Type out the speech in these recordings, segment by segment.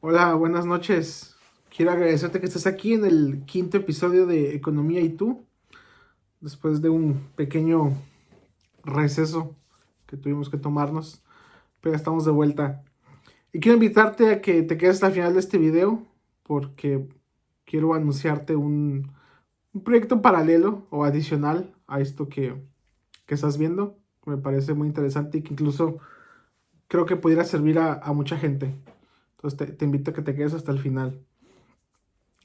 Hola, buenas noches. Quiero agradecerte que estés aquí en el quinto episodio de Economía y tú, después de un pequeño receso que tuvimos que tomarnos, pero ya estamos de vuelta. Y quiero invitarte a que te quedes hasta el final de este video, porque quiero anunciarte un proyecto paralelo o adicional a esto que estás viendo. Me parece muy interesante y que incluso creo que pudiera servir a mucha gente. Entonces te invito a que te quedes hasta el final.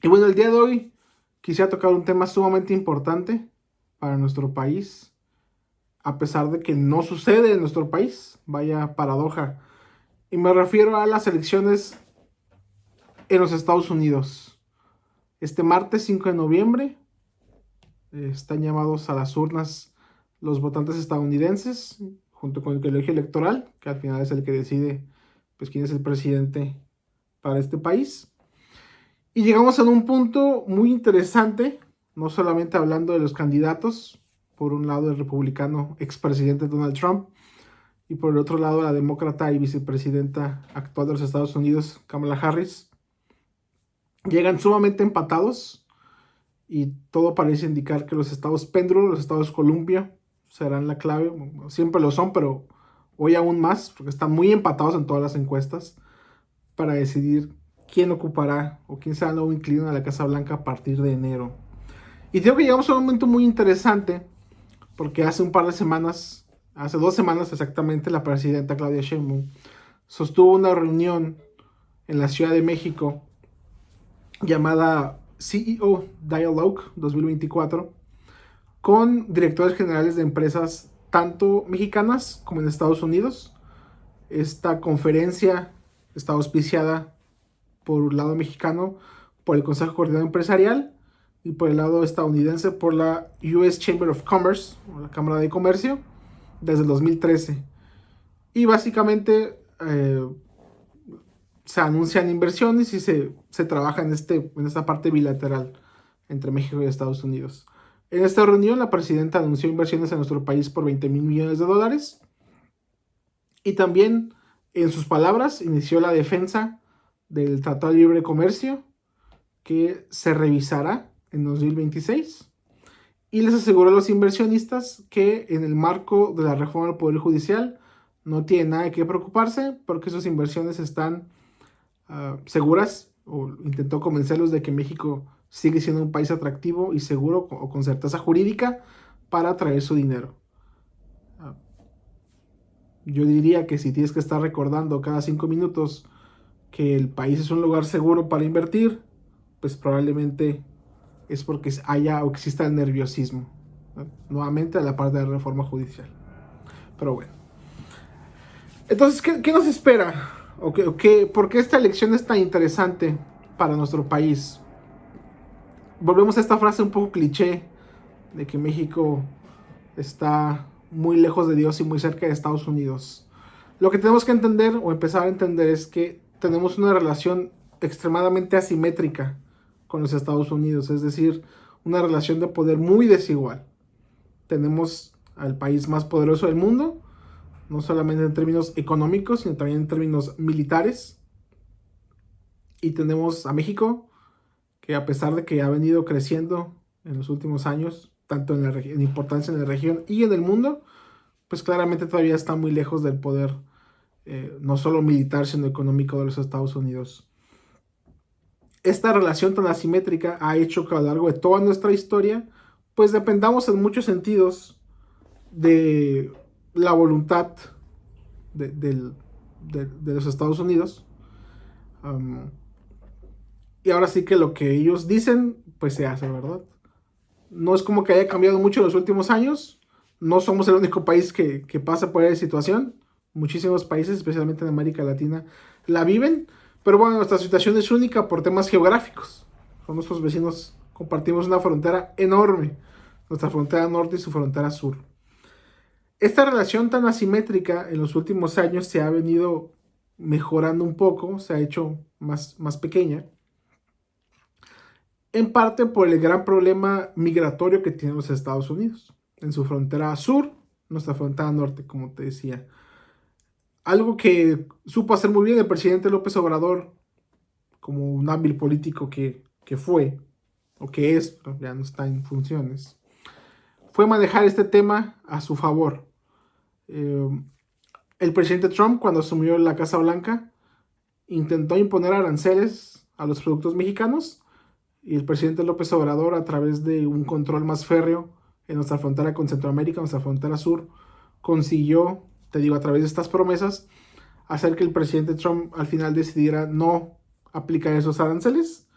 Y bueno, el día de hoy quisiera tocar un tema sumamente importante para nuestro país, a pesar de que no sucede en nuestro país. Vaya paradoja. Y me refiero a las elecciones en los Estados Unidos. Este martes 5 de noviembre están llamados a las urnas los votantes estadounidenses, junto con el colegio electoral, que al final es el que decide pues, quién es el presidente para este país. Y llegamos a un punto muy interesante, no solamente hablando de los candidatos, por un lado el republicano expresidente Donald Trump y por el otro lado la demócrata y vicepresidenta actual de los Estados Unidos, Kamala Harris. Llegan sumamente empatados y todo parece indicar que los estados péndulo, los estados Columbia, serán la clave. Siempre lo son, pero hoy aún más, porque están muy empatados en todas las encuestas para decidir quién ocupará o quién será el nuevo inquilino de la Casa Blanca a partir de enero. Y creo que llegamos a un momento muy interesante porque hace un par de semanas, hace 2 semanas exactamente, la presidenta Claudia Sheinbaum sostuvo una reunión en la Ciudad de México llamada CEO Dialogue 2024 con directores generales de empresas tanto mexicanas como en Estados Unidos. Esta conferencia está auspiciada por un lado mexicano por el Consejo Coordinador Empresarial y por el lado estadounidense por la US Chamber of Commerce, o la Cámara de Comercio, desde el 2013. Y básicamente se anuncian inversiones y se trabaja en esta parte bilateral entre México y Estados Unidos. En esta reunión, la presidenta anunció inversiones en nuestro país por 20 mil millones de dólares y también, en sus palabras, inició la defensa del Tratado de Libre Comercio que se revisará en 2026 y les aseguró a los inversionistas que en el marco de la reforma del Poder Judicial no tiene nada que preocuparse porque sus inversiones están seguras, o intentó convencerlos de que México sigue siendo un país atractivo y seguro o con certeza jurídica para traer su dinero. Uh, yo diría que si tienes que estar recordando cada 5 minutos que el país es un lugar seguro para invertir, pues probablemente es porque haya o exista el nerviosismo, ¿no? Nuevamente a la parte de la reforma judicial. Pero bueno. Entonces, ¿qué nos espera? ¿Por qué esta elección es tan interesante para nuestro país? Volvemos a esta frase un poco cliché de que México está muy lejos de Dios y muy cerca de Estados Unidos. Lo que tenemos que entender o empezar a entender es que tenemos una relación extremadamente asimétrica con los Estados Unidos, es decir, una relación de poder muy desigual. Tenemos al país más poderoso del mundo, no solamente en términos económicos, sino también en términos militares. Y tenemos a México, que a pesar de que ha venido creciendo en los últimos años, tanto en importancia en la región y en el mundo, pues claramente todavía está muy lejos del poder, no solo militar, sino económico de los Estados Unidos. Esta relación tan asimétrica ha hecho que a lo largo de toda nuestra historia, pues dependamos en muchos sentidos de la voluntad de, de los Estados Unidos. Y ahora sí que lo que ellos dicen, pues se hace, ¿verdad? No es como que haya cambiado mucho en los últimos años. No somos el único país que pasa por esa situación. Muchísimos países, especialmente en América Latina, la viven. Pero bueno, nuestra situación es única por temas geográficos. Con nuestros vecinos compartimos una frontera enorme. Nuestra frontera norte y su frontera sur. Esta relación tan asimétrica en los últimos años se ha venido mejorando un poco, se ha hecho más pequeña, en parte por el gran problema migratorio que tienen los Estados Unidos en su frontera sur, nuestra frontera norte, como te decía. Algo que supo hacer muy bien el presidente López Obrador como un hábil político que fue, o que es, pero ya no está en funciones, fue manejar este tema a su favor. El presidente Trump, cuando asumió la Casa Blanca, intentó imponer aranceles a los productos mexicanos, y el presidente López Obrador, a través de un control más férreo en nuestra frontera con Centroamérica, nuestra frontera sur, consiguió, te digo, a través de estas promesas, hacer que el presidente Trump al final decidiera no aplicar esos aranceles.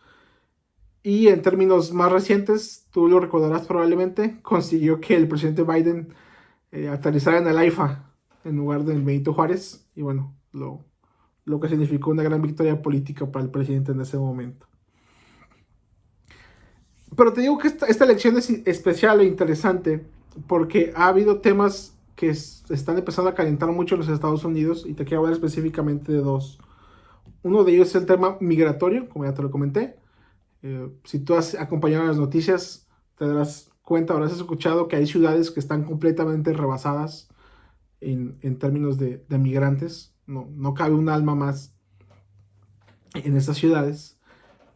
Y en términos más recientes, tú lo recordarás probablemente, consiguió que el presidente Biden aterrizara en el AIFA en lugar del Benito Juárez. Y bueno, lo que significó una gran victoria política para el presidente en ese momento. Pero te digo que esta elección es especial e interesante porque ha habido temas que están empezando a calentar mucho en los Estados Unidos, y te quiero hablar específicamente de dos. Uno de ellos es el tema migratorio, como ya te lo comenté. Si tú has acompañado las noticias, te darás cuenta, habrás escuchado que hay ciudades que están completamente rebasadas en términos de migrantes. No cabe un alma más en estas ciudades.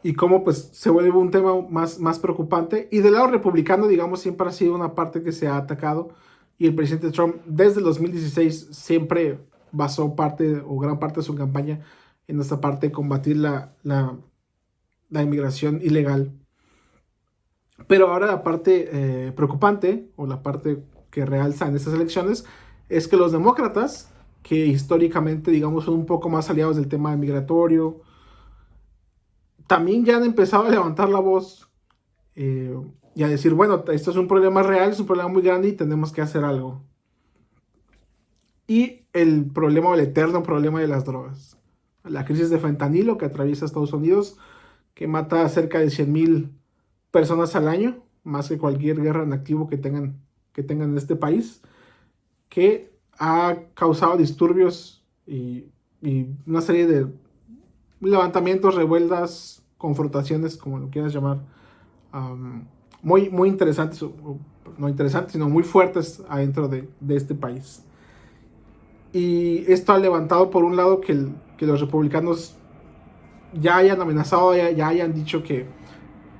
Y cómo pues se vuelve un tema más preocupante. Y del lado republicano, digamos, siempre ha sido una parte que se ha atacado. Y el presidente Trump, desde el 2016, siempre basó parte o gran parte de su campaña en esta parte de combatir la inmigración ilegal. Pero ahora la parte preocupante, o la parte que realza en estas elecciones, es que los demócratas, que históricamente, digamos, son un poco más aliados del tema migratorio, también ya han empezado a levantar la voz y a decir, bueno, esto es un problema real, es un problema muy grande y tenemos que hacer algo. Y el problema, el eterno problema de las drogas. La crisis de fentanilo que atraviesa Estados Unidos, que mata a cerca de 100,000 personas al año, más que cualquier guerra en activo que tengan en este país, que ha causado disturbios y una serie de levantamientos, revueltas, confrontaciones, como lo quieras llamar, muy interesantes, no interesantes, sino muy fuertes adentro de este país. Y esto ha levantado, por un lado, que los republicanos ya hayan amenazado, ya hayan dicho que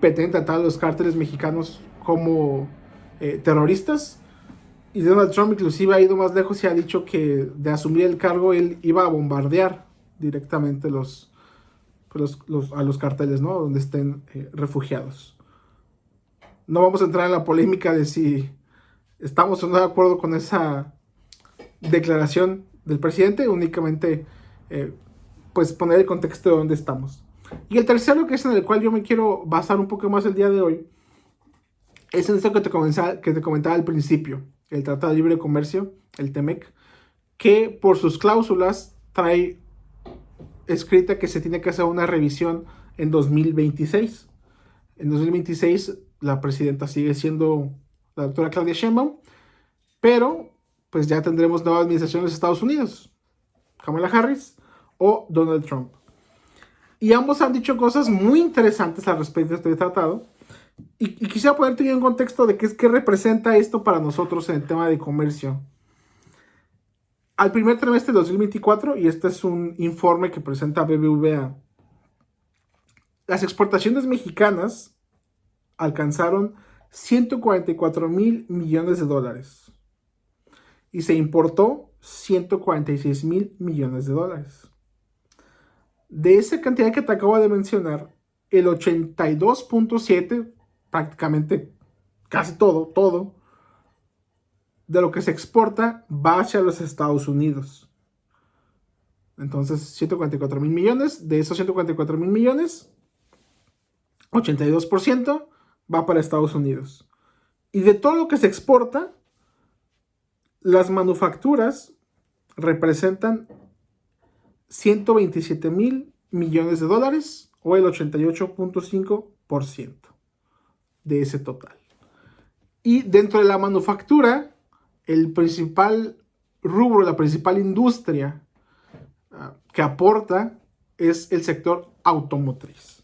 pretenden tratar a los cárteles mexicanos como terroristas. Y Donald Trump inclusive ha ido más lejos y ha dicho que de asumir el cargo él iba a bombardear directamente a los carteles, ¿no? Donde estén refugiados. No vamos a entrar en la polémica de si estamos o no de acuerdo con esa declaración del presidente, únicamente pues poner el contexto de dónde estamos. Y el tercero, que es en el cual yo me quiero basar un poco más el día de hoy, es en esto que te comentaba al principio, el Tratado de Libre Comercio, el TEMEC, que por sus cláusulas trae escrita que se tiene que hacer una revisión en 2026. En 2026 la presidenta sigue siendo la doctora Claudia Sheinbaum, pero pues ya tendremos nueva administración en los Estados Unidos, Kamala Harris o Donald Trump. Y ambos han dicho cosas muy interesantes al respecto de este tratado. Y quisiera ponerte en contexto de qué representa esto para nosotros en el tema de comercio. Al primer trimestre de 2024, y este es un informe que presenta BBVA, las exportaciones mexicanas alcanzaron 144,000 millones de dólares y se importó 146,000 millones de dólares. De esa cantidad que te acabo de mencionar, el 82.7%, prácticamente casi todo de lo que se exporta va hacia los Estados Unidos. Entonces, 144,000 millones, de esos 144,000 millones, 82% va para Estados Unidos. Y de todo lo que se exporta, las manufacturas representan 127,000 millones de dólares, o el 88.5% de ese total. Y dentro de la manufactura, el principal rubro, la principal industria que aporta es el sector automotriz.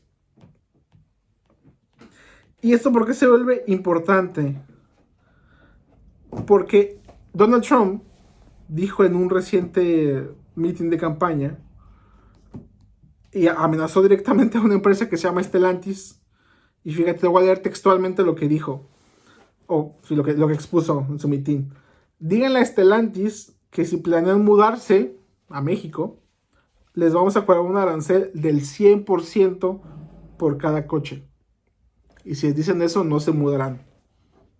¿Y esto por qué se vuelve importante? Porque Donald Trump dijo en un reciente meeting de campaña y amenazó directamente a una empresa que se llama Stellantis. Y fíjate, te voy a leer textualmente lo que dijo, o lo que expuso en su mitin. Díganle a Stellantis que si planean mudarse a México, les vamos a cobrar un arancel del 100% por cada coche. Y si les dicen eso, no se mudarán,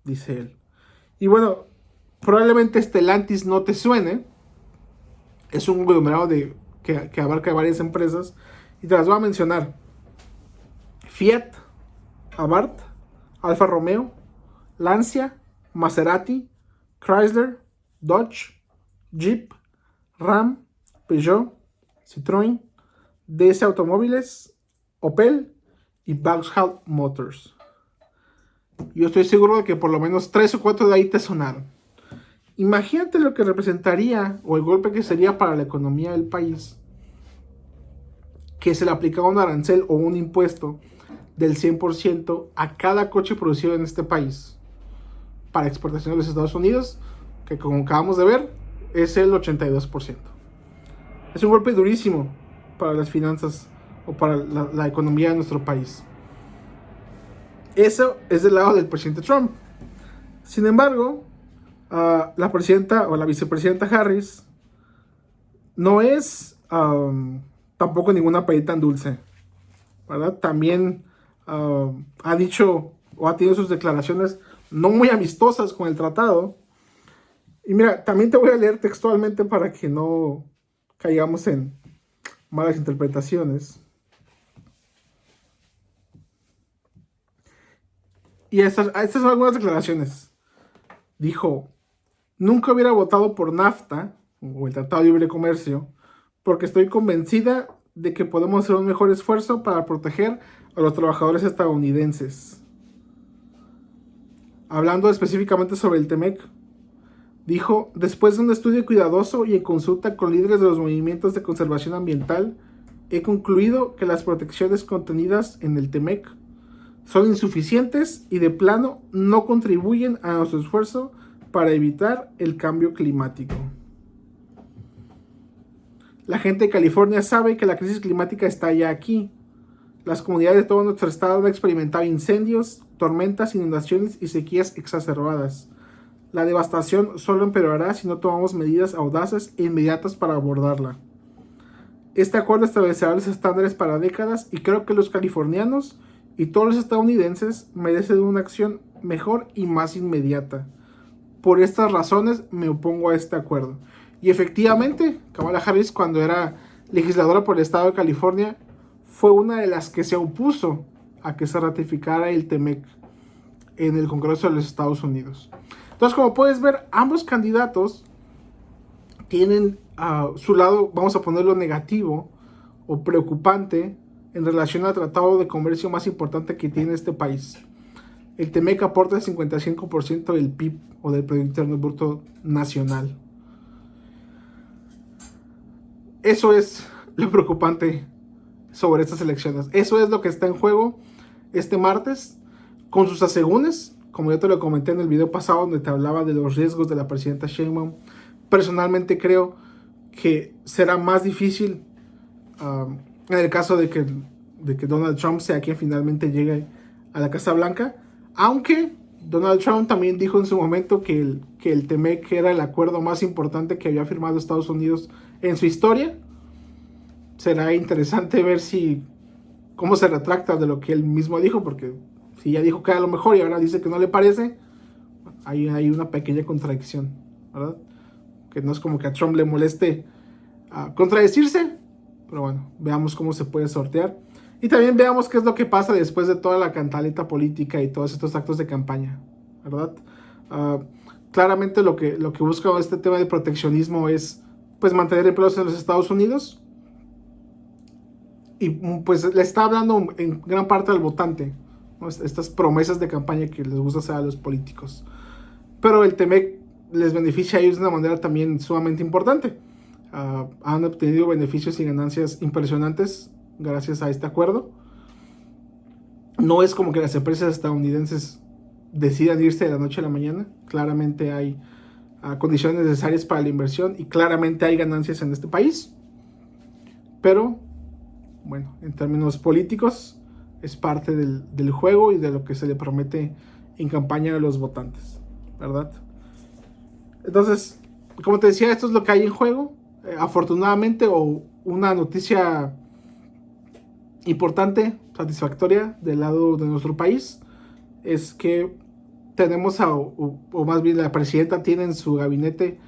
dice él. Y bueno, probablemente Stellantis no te suene. Es un conglomerado que abarca varias empresas. Y te las voy a mencionar. Fiat, Abarth, Alfa Romeo, Lancia, Maserati, Chrysler, Dodge, Jeep, Ram, Peugeot, Citroën, DS Automóviles, Opel y Vauxhall Motors. Yo estoy seguro de que por lo menos 3 o 4 de ahí te sonaron. Imagínate lo que representaría o el golpe que sería para la economía del país que se le aplicara un arancel o un impuesto del 100% a cada coche producido en este país para exportación a los Estados Unidos, que como acabamos de ver es el 82%. Es un golpe durísimo para las finanzas o para la economía de nuestro país. Eso es del lado del presidente Trump. Sin embargo, la presidenta o la vicepresidenta Harris no es tampoco ninguna perita tan dulce, ¿verdad? También ha dicho o ha tenido sus declaraciones no muy amistosas con el tratado. Y mira, también te voy a leer textualmente para que no caigamos en malas interpretaciones. Y estas son algunas declaraciones. Dijo: nunca hubiera votado por NAFTA, o el Tratado de Libre Comercio, porque estoy convencida de que podemos hacer un mejor esfuerzo para proteger a los trabajadores estadounidenses. Hablando específicamente sobre el TEMEC, dijo: después de un estudio cuidadoso y en consulta con líderes de los movimientos de conservación ambiental, he concluido que las protecciones contenidas en el TEMEC son insuficientes y de plano no contribuyen a nuestro esfuerzo para evitar el cambio climático. La gente de California sabe que la crisis climática está ya aquí. Las comunidades de todo nuestro estado han experimentado incendios, tormentas, inundaciones y sequías exacerbadas. La devastación solo empeorará si no tomamos medidas audaces e inmediatas para abordarla. Este acuerdo establecerá los estándares para décadas y creo que los californianos y todos los estadounidenses merecen una acción mejor y más inmediata. Por estas razones me opongo a este acuerdo. Y efectivamente, Kamala Harris, cuando era legisladora por el estado de California, fue una de las que se opuso a que se ratificara el TEMEC en el Congreso de los Estados Unidos. Entonces, como puedes ver, ambos candidatos tienen su lado, vamos a ponerlo negativo o preocupante, en relación al tratado de comercio más importante que tiene este país. El TEMEC aporta el 55% del PIB o del Producto Interno Bruto Nacional. Eso es lo preocupante sobre estas elecciones. Eso es lo que está en juego este martes, con sus asegúnes, como yo te lo comenté en el video pasado donde te hablaba de los riesgos de la presidenta Sheinbaum. Personalmente creo que será más difícil en el caso de que Donald Trump sea quien finalmente llegue a la Casa Blanca, aunque Donald Trump también dijo en su momento que el TEMEC era el acuerdo más importante que había firmado Estados Unidos en su historia. Será interesante ver cómo se retracta de lo que él mismo dijo, porque si ya dijo que era lo mejor y ahora dice que no le parece, hay una pequeña contradicción, ¿verdad? Que no es como que a Trump le moleste contradecirse, pero bueno, veamos cómo se puede sortear. Y también veamos qué es lo que pasa después de toda la cantaleta política y todos estos actos de campaña, ¿verdad? Claramente lo que busca este tema de proteccionismo es pues mantener empleos en los Estados Unidos. Y pues le está hablando en gran parte al votante, ¿no? Estas promesas de campaña que les gusta hacer a los políticos. Pero el TEMEC les beneficia a ellos de una manera también sumamente importante. Han obtenido beneficios y ganancias impresionantes gracias a este acuerdo. No es como que las empresas estadounidenses decidan irse de la noche a la mañana. Claramente hay condiciones necesarias para la inversión y claramente hay ganancias en este país. Pero bueno, en términos políticos, es parte del juego y de lo que se le promete en campaña a los votantes, ¿verdad? Entonces, como te decía, esto es lo que hay en juego. Afortunadamente, o una noticia importante, satisfactoria del lado de nuestro país, es que tenemos o más bien la presidenta tiene en su gabinete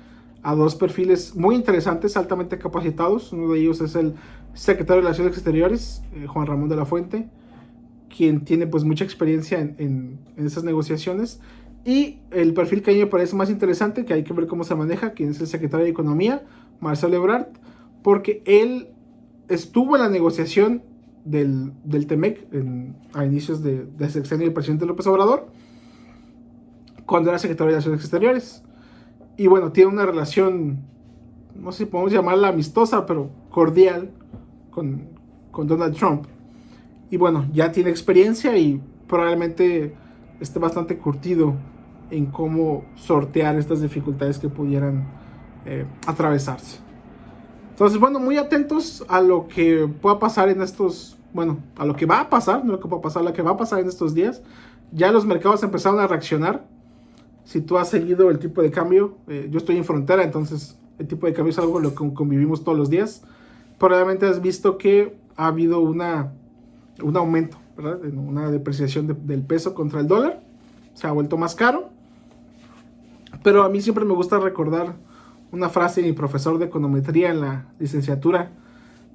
a dos perfiles muy interesantes, altamente capacitados. Uno de ellos es el secretario de Relaciones Exteriores, Juan Ramón de la Fuente, quien tiene pues mucha experiencia en esas negociaciones. Y el perfil que a mí me parece más interesante, que hay que ver cómo se maneja, quien es el secretario de Economía, Marcelo Ebrard, porque él estuvo en la negociación del TEMEC a inicios de sexenio del presidente López Obrador, cuando era secretario de Relaciones Exteriores. Y bueno, tiene una relación, no sé si podemos llamarla amistosa, pero cordial con Donald Trump. Y bueno, ya tiene experiencia y probablemente esté bastante curtido en cómo sortear estas dificultades que pudieran atravesarse. Entonces, bueno, muy atentos a lo que pueda pasar en estos, bueno, a lo que va a pasar, no lo que pueda pasar, lo que va a pasar en estos días. Ya los mercados empezaron a reaccionar. Si tú has seguido el tipo de cambio, yo estoy en frontera, entonces el tipo de cambio es algo con lo que convivimos todos los días. Probablemente has visto que ha habido un aumento, ¿verdad? Una depreciación del peso contra el dólar. Se ha vuelto más caro. Pero a mí siempre me gusta recordar una frase de mi profesor de econometría en la licenciatura,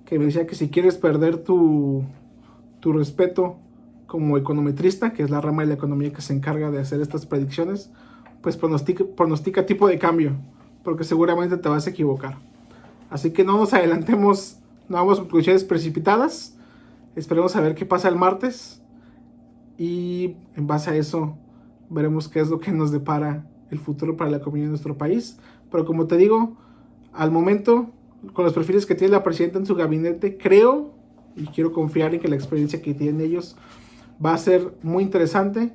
que me decía que si quieres perder tu respeto como econometrista, que es la rama de la economía que se encarga de hacer estas predicciones, pues pronostica tipo de cambio, porque seguramente te vas a equivocar. Así que no nos adelantemos, no hagamos conclusiones precipitadas. Esperemos a ver qué pasa el martes y en base a eso veremos qué es lo que nos depara el futuro para la economía de nuestro país. Pero como te digo, al momento, con los perfiles que tiene la presidenta en su gabinete, creo y quiero confiar en que la experiencia que tienen ellos va a ser muy interesante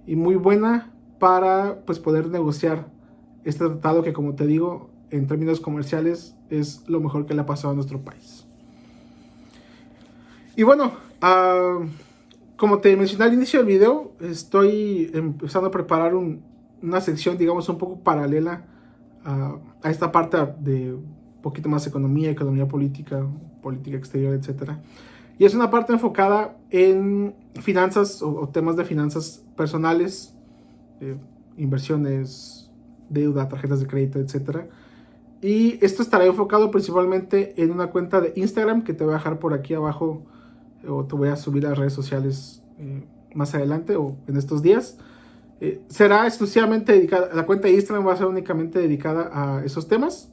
y muy buena para pues poder negociar este tratado que, como te digo, en términos comerciales es lo mejor que le ha pasado a nuestro país. Y bueno, como te mencioné al inicio del video, estoy empezando a preparar una sección, digamos, un poco paralela a esta parte de un poquito más economía política, política exterior, etcétera. Y es una parte enfocada en finanzas o temas de finanzas personales, inversiones, deuda, tarjetas de crédito, etcétera. Y esto estará enfocado principalmente en una cuenta de Instagram que te voy a dejar por aquí abajo, o te voy a subir a las redes sociales más adelante o en estos días. Será exclusivamente dedicada, la cuenta de Instagram va a ser únicamente dedicada a esos temas.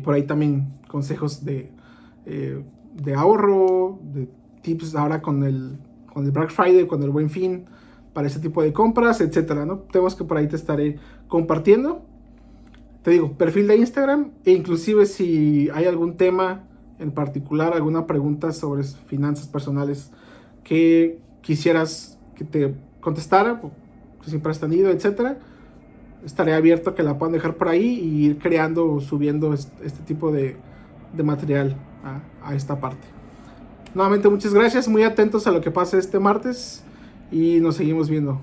Por ahí también consejos de ahorro, de tips ahora con el Black Friday, con el Buen Fin, para ese tipo de compras, etcétera, ¿no? Temas que por ahí te estaré compartiendo. Te digo, perfil de Instagram, e inclusive si hay algún tema en particular, alguna pregunta sobre finanzas personales que quisieras que te contestara, que siempre has tenido, etcétera, estaré abierto a que la puedan dejar por ahí y ir creando o subiendo este tipo de material a esta parte. Nuevamente muchas gracias, muy atentos a lo que pase este martes y nos seguimos viendo.